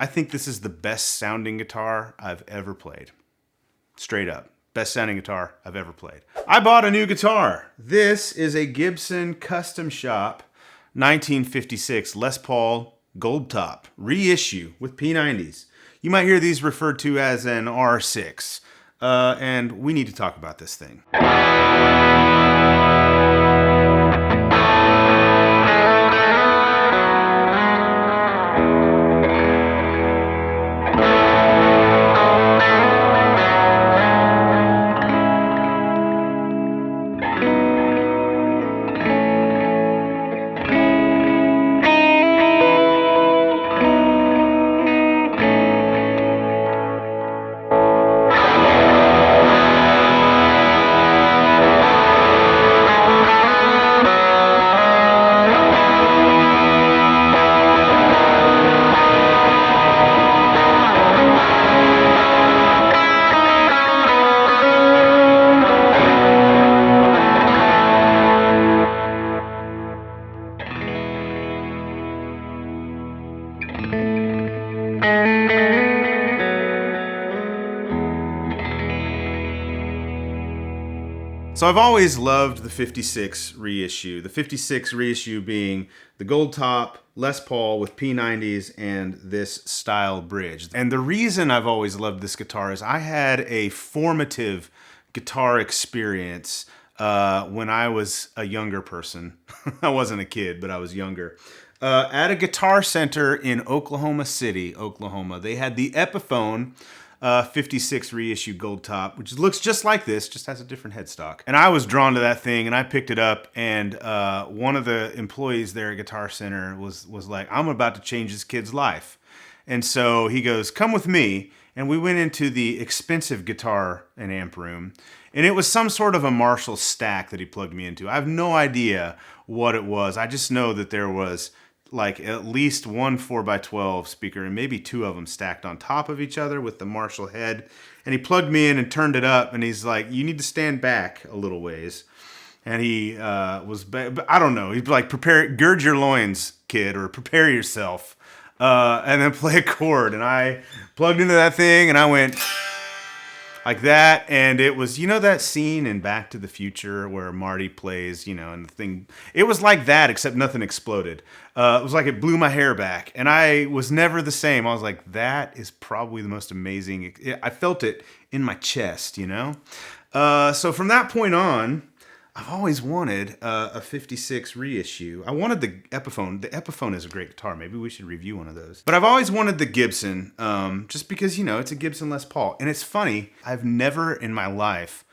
I think this is the best sounding guitar I've ever played. Straight up. Best sounding guitar I've ever played. I bought a new guitar. This is a Gibson Custom Shop 1956 Les Paul Gold Top reissue with P90s. You might hear these referred to as an R6. And we need to talk about this thing. So I've always loved the 56 reissue. The 56 reissue being the gold top, Les Paul with P90s, and this style bridge. And the reason I've always loved this guitar is I had a formative guitar experience when I was a younger person. I wasn't a kid, but I was younger. At a Guitar Center in Oklahoma City, Oklahoma. They had the Epiphone 56 reissue gold top, which looks just like this, just has a different headstock. And I was drawn to that thing, and I picked it up, and one of the employees there at Guitar Center was like, I'm about to change this kid's life. And so he goes, come with me. And we went into the expensive guitar and amp room, and it was some sort of a Marshall stack that he plugged me into. I have no idea what it was. I just know that there was like at least one 4x12 speaker and maybe two of them stacked on top of each other with the Marshall head. And he plugged me in and turned it up, and he's like, you need to stand back a little ways. And he I don't know, he'd be like, gird your loins, kid, or prepare yourself, and then play a chord. And I plugged into that thing, and I went like that, and it was, you know that scene in Back to the Future where Marty plays, you know, and the thing, it was like that, except nothing exploded. It was like it blew my hair back, and I was never the same. I was like, that is probably the most amazing, I felt it in my chest, you know? So from that point on, I've always wanted a 56 reissue. I wanted the Epiphone. The Epiphone is a great guitar. Maybe we should review one of those. But I've always wanted the Gibson, just because, you know, it's a Gibson Les Paul. And it's funny, I've never in my life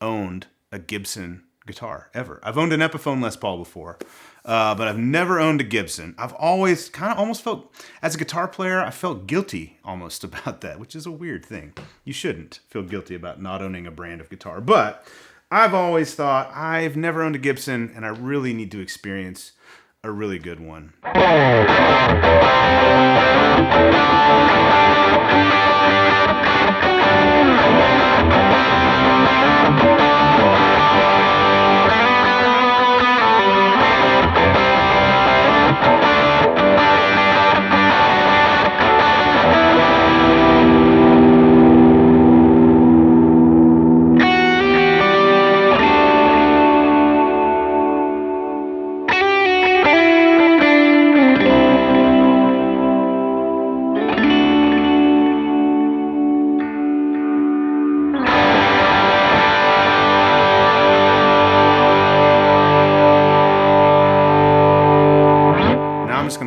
owned a Gibson guitar, ever. I've owned an Epiphone Les Paul before, but I've never owned a Gibson. I've always kind of almost felt, as a guitar player, I felt guilty almost about that, which is a weird thing. You shouldn't feel guilty about not owning a brand of guitar. But I've always thought, I've never owned a Gibson, and I really need to experience a really good one.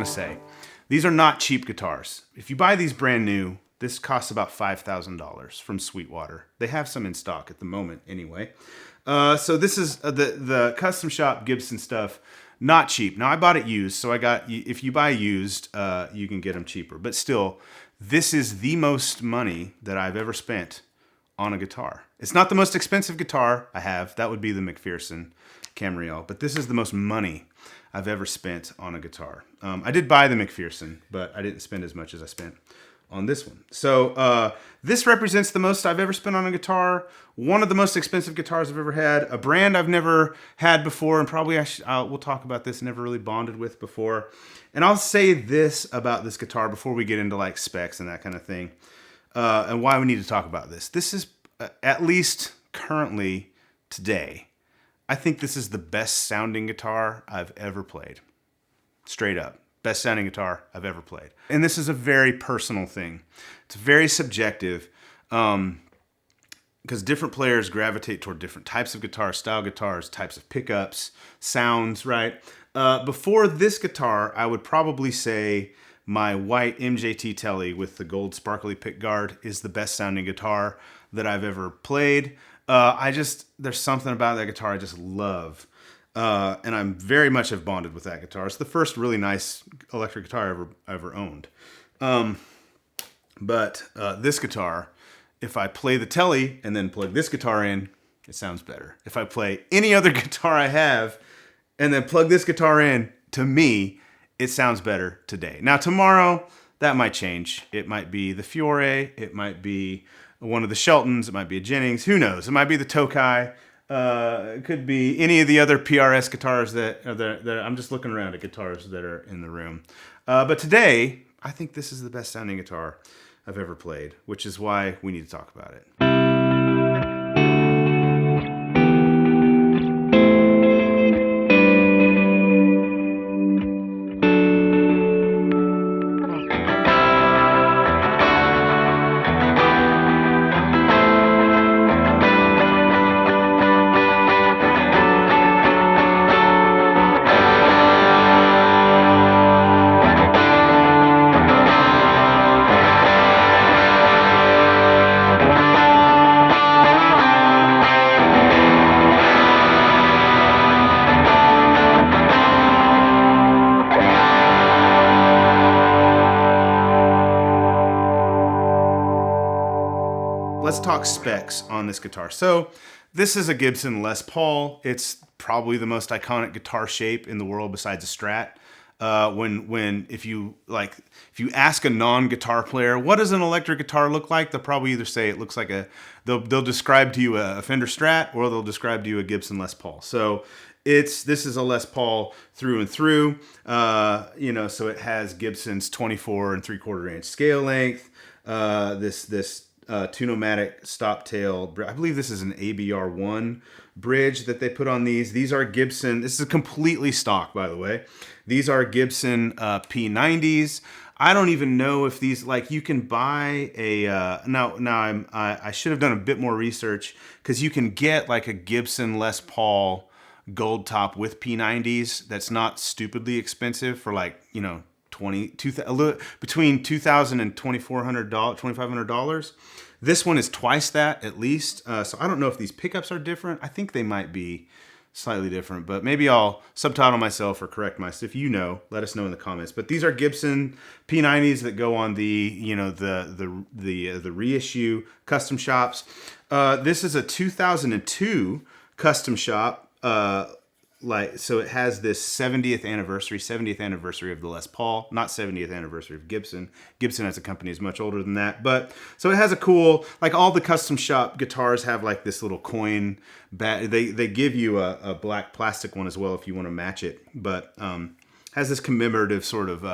Say, these are not cheap guitars. If you buy these brand new, this costs about $5,000 from Sweetwater. They have some in stock at the moment anyway. So this is the Custom Shop Gibson stuff, not cheap. Now I bought it used, so if you buy used, you can get them cheaper. But still, this is the most money that I've ever spent on a guitar. It's not the most expensive guitar I have. That would be the McPherson Camriel. But this is the most money I've ever spent on a guitar. I did buy the McPherson, but I didn't spend as much as I spent on this one. So this represents the most I've ever spent on a guitar. One of the most expensive guitars I've ever had. A brand I've never had before, and probably we'll talk about this. Never really bonded with before. And I'll say this about this guitar before we get into like specs and that kind of thing, and why we need to talk about this. This is at least currently today, I think this is the best sounding guitar I've ever played. Straight up. Best sounding guitar I've ever played. And this is a very personal thing. It's very subjective because different players gravitate toward different types of guitars, style guitars, types of pickups, sounds, right? Before this guitar, I would probably say my white MJT Telly with the gold sparkly pickguard is the best sounding guitar that I've ever played. There's something about that guitar I just love. And I'm very much have bonded with that guitar. It's the first really nice electric guitar I ever owned. But this guitar, if I play the Telly and then plug this guitar in, it sounds better. If I play any other guitar I have and then plug this guitar in, to me, it sounds better today. Now tomorrow, that might change. It might be the Fiore, it might be one of the Sheltons, it might be a Jennings, who knows? It might be the Tokai. It could be any of the other PRS guitars that I'm just looking around at guitars that are in the room. But today, I think this is the best sounding guitar I've ever played, which is why we need to talk about it. Let's talk specs on this guitar. So this is a Gibson Les Paul. It's probably the most iconic guitar shape in the world besides a Strat. If you ask a non-guitar player, what does an electric guitar look like? They'll probably either say it looks like they'll describe to you a Fender Strat, or they'll describe to you a Gibson Les Paul. So this is a Les Paul through and through. So it has Gibson's 24 3/4 inch scale length. This Tune-O-Matic stop tail. I believe this is an ABR1 bridge that they put on these. These are Gibson. This is completely stock, by the way. These are Gibson P90s. I don't even know if these, like, you can buy a I should have done a bit more research, because you can get like a Gibson Les Paul gold top with P90s that's not stupidly expensive for, like, between $2,000 and $2,500. This one is twice that at least. So I don't know if these pickups are different. I think they might be slightly different, but maybe I'll subtitle myself or correct myself. If you know, let us know in the comments. But these are Gibson P90s that go on the reissue custom shops. This is a 2002 custom shop. So it has this 70th anniversary of the Les Paul, not 70th anniversary of Gibson. Gibson as a company is much older than that. But so it has a cool, like, all the custom shop guitars have like this little coin they give you a black plastic one as well if you want to match it. But has this commemorative sort of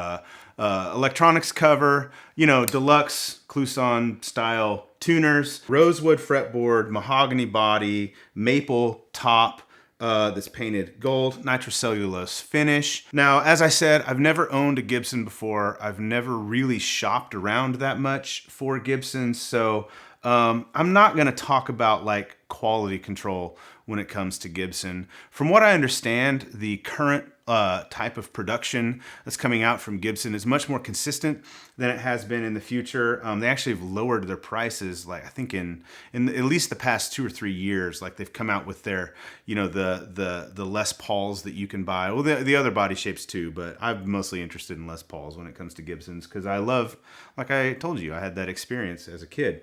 electronics cover, deluxe Kluson style tuners, rosewood fretboard, mahogany body, maple top. That's painted gold, nitrocellulose finish. Now, as I said, I've never owned a Gibson before. I've never really shopped around that much for Gibsons, so I'm not going to talk about like quality control when it comes to Gibson. From what I understand, the current type of production that's coming out from Gibson is much more consistent than it has been in the future. They actually have lowered their prices, like I think in at least the past 2 or 3 years. Like they've come out with their, the Les Pauls that you can buy. Well, the other body shapes too, but I'm mostly interested in Les Pauls when it comes to Gibsons, because I love, like I told you, I had that experience as a kid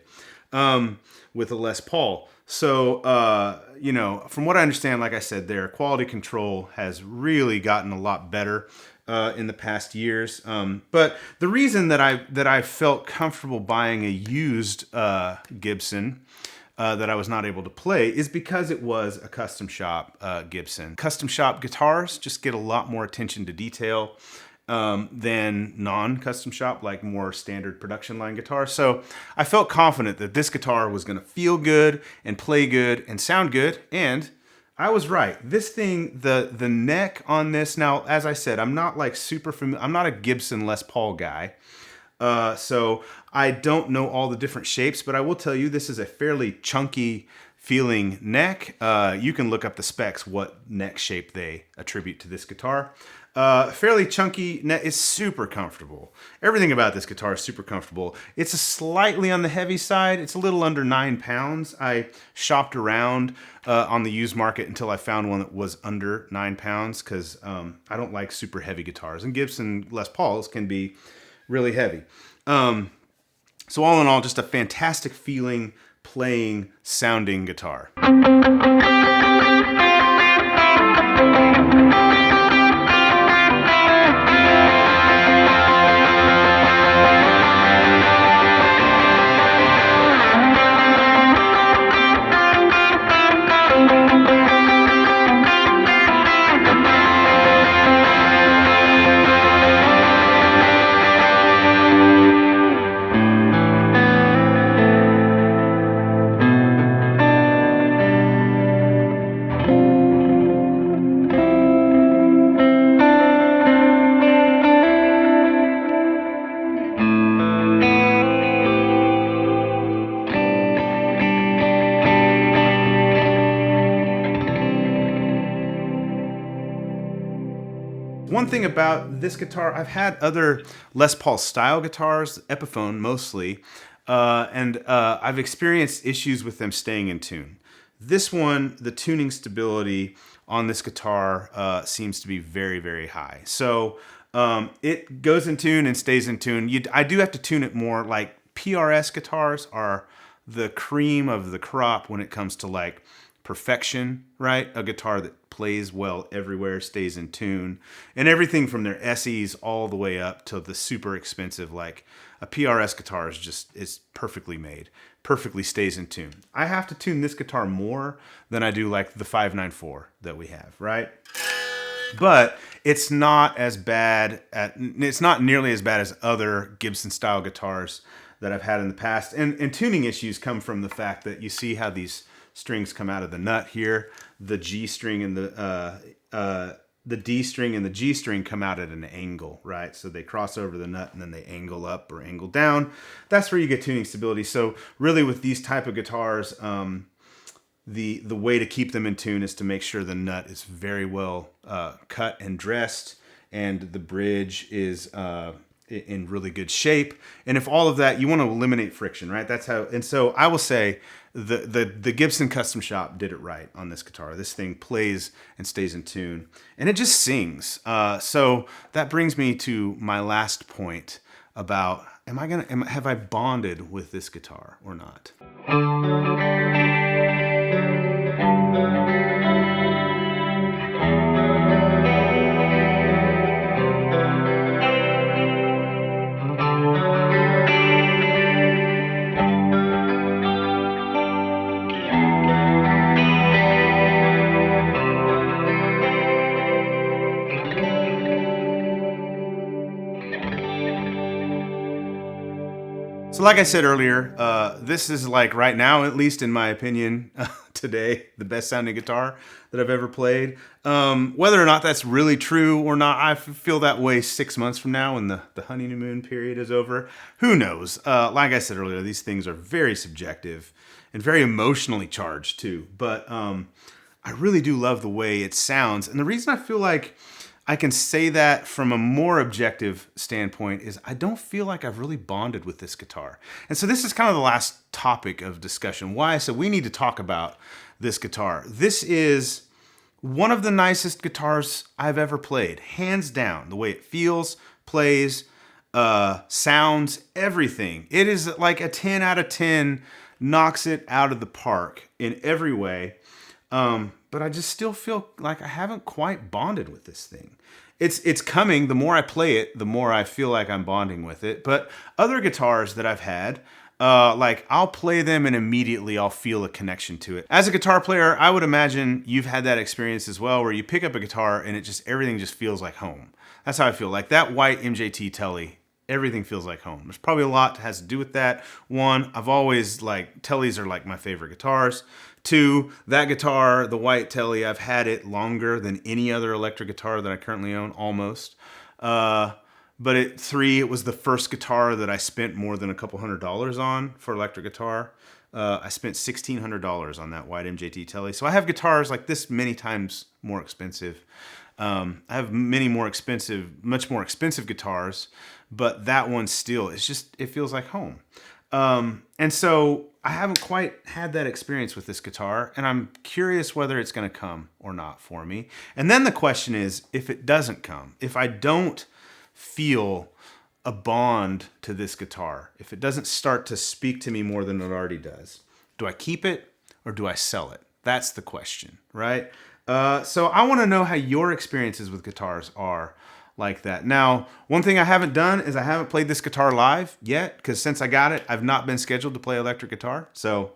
with a Les Paul. So, from what I understand, like I said, their quality control has really gotten a lot better. in the past years. But the reason that I felt comfortable buying a used Gibson that I was not able to play is because it was a custom shop Gibson. Custom shop guitars just get a lot more attention to detail than non-custom shop, like more standard production line guitars. So I felt confident that this guitar was going to feel good and play good and sound good, and I was right. This thing, the neck on this, now, as I said, I'm not like super familiar. I'm not a Gibson Les Paul guy. So I don't know all the different shapes, but I will tell you this is a fairly chunky feeling neck. You can look up the specs, what neck shape they attribute to this guitar. Fairly chunky neck is super comfortable. Everything about this guitar is super comfortable. It's slightly on the heavy side. It's a little under 9 pounds. I shopped around on the used market until I found one that was under 9 pounds because I don't like super heavy guitars. And Gibson Les Pauls can be really heavy. So all in all, just a fantastic feeling, playing, sounding guitar. One thing about this guitar, I've had other Les Paul style guitars, Epiphone mostly, and I've experienced issues with them staying in tune. This one, the tuning stability on this guitar seems to be very, very high. So it goes in tune and stays in tune. I do have to tune it more. Like PRS guitars are the cream of the crop when it comes to like perfection, right? A guitar that plays well everywhere, stays in tune, and everything from their SEs all the way up to the super expensive, like a PRS guitar is perfectly made, perfectly stays in tune. I have to tune this guitar more than I do like the 594 that we have, right? But it's not as bad it's not nearly as bad as other Gibson style guitars that I've had in the past. And tuning issues come from the fact that you see how these strings come out of the nut here. The G string and the D string and the G string come out at an angle, right? So they cross over the nut and then they angle up or angle down. That's where you get tuning stability. So really with these type of guitars, the way to keep them in tune is to make sure the nut is very well cut and dressed and the bridge is in really good shape. And if all of that, you want to eliminate friction, right? That's how, and so I will say the Gibson Custom Shop did it right on this guitar. This thing plays and stays in tune and it just sings. So that brings me to my last point about, have I bonded with this guitar or not? So like I said earlier, this is like right now, at least in my opinion, today, the best sounding guitar that I've ever played. Whether or not that's really true or not, I feel that way 6 months from now when the honeymoon period is over. Who knows? Like I said earlier, these things are very subjective and very emotionally charged too. But I really do love the way it sounds. And the reason I feel like I can say that from a more objective standpoint is I don't feel like I've really bonded with this guitar. And so this is kind of the last topic of discussion. Why I said we need to talk about this guitar. This is one of the nicest guitars I've ever played, hands down. The way it feels, plays, sounds, everything. It is like a 10 out of 10, knocks it out of the park in every way. But I just still feel like I haven't quite bonded with this thing. it's coming. The more I play it, the more I feel like I'm bonding with it. But other guitars that I've had, like I'll play them and immediately I'll feel a connection to it. As a guitar player, I would imagine you've had that experience as well, where you pick up a guitar and everything just feels like home. That's how I feel. Like that white MJT Telly, everything feels like home. There's probably a lot that has to do with that. One, I've always Tellys are like my favorite guitars. Two, that guitar, the white Telly, I've had it longer than any other electric guitar that I currently own, almost. Three, it was the first guitar that I spent more than a couple $100s on for electric guitar. I spent $1,600 on that white MJT Telly. So I have guitars like this many times more expensive. I have much more expensive guitars, but that one still, it feels like home. And so I haven't quite had that experience with this guitar, and I'm curious whether it's going to come or not for me. And then the question is, if it doesn't come, if I don't feel a bond to this guitar, if it doesn't start to speak to me more than it already does, do I keep it or do I sell it? That's the question, right? So I want to know how your experiences with guitars are like that. Now, one thing I haven't done is I haven't played this guitar live yet, because since I got it, I've not been scheduled to play electric guitar. So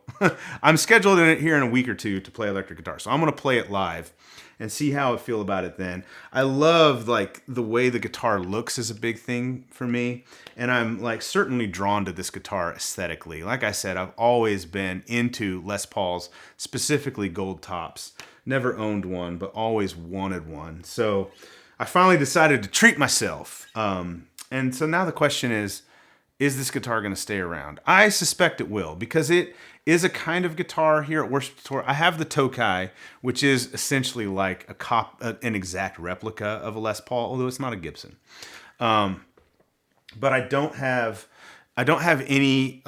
I'm scheduled here in a week or two to play electric guitar. So I'm going to play it live and see how I feel about it then. I love the way the guitar looks is a big thing for me. And I'm certainly drawn to this guitar aesthetically. Like I said, I've always been into Les Pauls, specifically gold tops. Never owned one, but always wanted one. So I finally decided to treat myself. And so now the question is this guitar going to stay around? I suspect it will, because it is a kind of guitar here at Worship Tutorial. I have the Tokai, which is essentially like an exact replica of a Les Paul, although it's not a Gibson. But I don't have any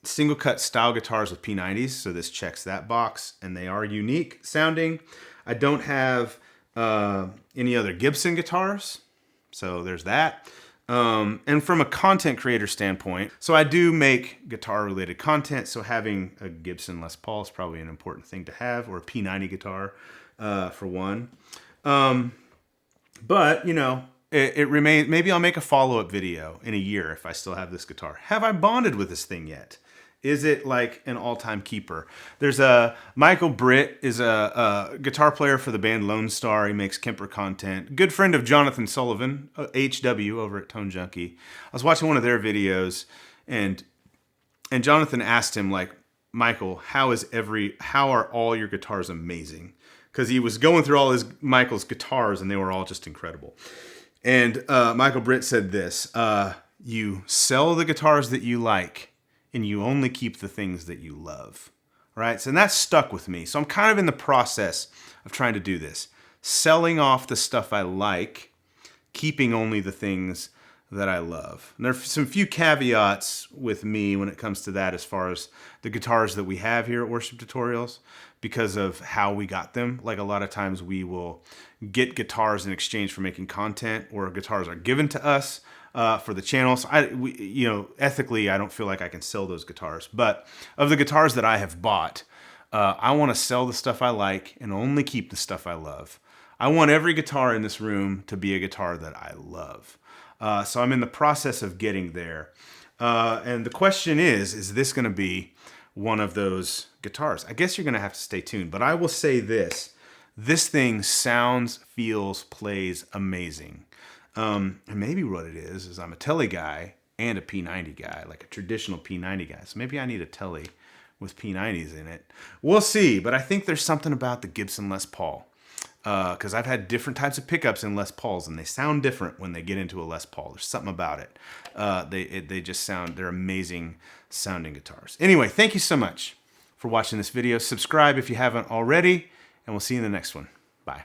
single cut style guitars with P90s, so this checks that box, and they are unique sounding. I don't have any other Gibson guitars, so there's that. And from a content creator standpoint, so I do make guitar related content, so having a Gibson Les Paul is probably an important thing to have, or a P90 guitar for one. But it remains, maybe I'll make a follow-up video in a year if I still have this guitar. Have I bonded with this thing yet? Is it like an all-time keeper? There's Michael Britt is a guitar player for the band Lone Star. He makes Kemper content. Good friend of Jonathan Sullivan, HW over at Tone Junkie. I was watching one of their videos, and Jonathan asked him, Michael, how are all your guitars amazing? Because he was going through Michael's guitars, and they were all just incredible. And Michael Britt said this: you sell the guitars that you like, and you only keep the things that you love, right? So that stuck with me. So I'm kind of in the process of trying to do this. Selling off the stuff I like, keeping only the things that I love. And there's some few caveats with me when it comes to that, as far as the guitars that we have here at Worship Tutorials, because of how we got them. Like a lot of times we will get guitars in exchange for making content, or guitars are given to us for the channel. So ethically, I don't feel like I can sell those guitars. But of the guitars that I have bought, I want to sell the stuff I like and only keep the stuff I love. I want every guitar in this room to be a guitar that I love. So I'm in the process of getting there. And the question is this going to be one of those guitars? I guess you're going to have to stay tuned. But I will say this. This thing sounds, feels, plays amazing. And maybe what it is I'm a Telly guy and a P90 guy, like a traditional P90 guy. So maybe I need a Telly with P90s in it. We'll see, but I think there's something about the Gibson Les Paul. Because I've had different types of pickups in Les Pauls, and they sound different when they get into a Les Paul. There's something about it. They just sound, they're amazing sounding guitars. Anyway, thank you so much for watching this video. Subscribe if you haven't already, and we'll see you in the next one. Bye.